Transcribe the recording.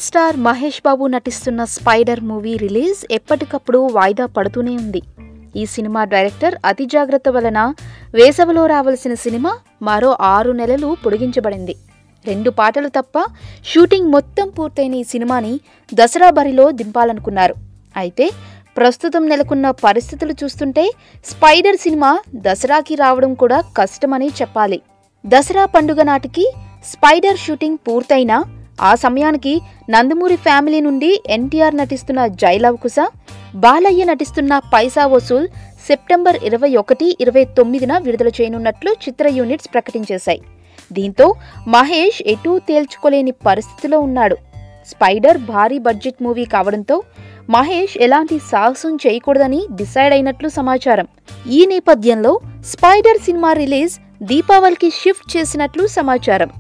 Power star Mahesh Babu నటిస్తున్న spider movie release ఎప్పటికప్పుడు వాయిదా పడుతూనే ఉంది. ఈ సినిమా డైరెక్టర్ అతి జాగ్రత్త వలన వేసవిలో రావాల్సిన సినిమా మరో 6 నెలలు పొడిగించబడింది. 2 పాటలు తప్ప షూటింగ్ మొత్తం పూర్తయిన ఈ సినిమాని దసరా బరిలో దింపాలనుకున్నారు. అయితే ప్రస్తుతం నెలకొన్న పరిస్థితులు చూస్తుంటే స్పైడర్ సినిమా దసరాకి రావడం కూడా కష్టమని చెప్పాలి. దసరా పండుగ నాటికి స్పైడర్ షూటింగ్ పూర్తయినా ఆ సమయానికి నందమూరి ఫ్యామిలీ నుండి ఎన్టీఆర్ నటిస్తున్న జై లవ్ కుశ, బాలయ్య నటిస్తున్న పైసా వసూల్ సెప్టెంబర్ 21, 29న విడుదల చేయనున్నట్లు చిత్ర యూనిట్స్ ప్రకటించేశాయి. దీంతో మహేష్ ఎటూ తేల్చుకోలేని పరిస్థితిలో ఉన్నాడు. స్పైడర్ భారీ బడ్జెట్ మూవీ కావడంతో మహేష్ ఎలాంటి సాహసం చేయకూడదని డిసైడ్ అయినట్లు సమాచారం. ఈ నేపథ్యంలో స్పైడర్ సినిమా రిలీజ్ దీపావళికి షిఫ్ట్ చేసినట్లు సమాచారం.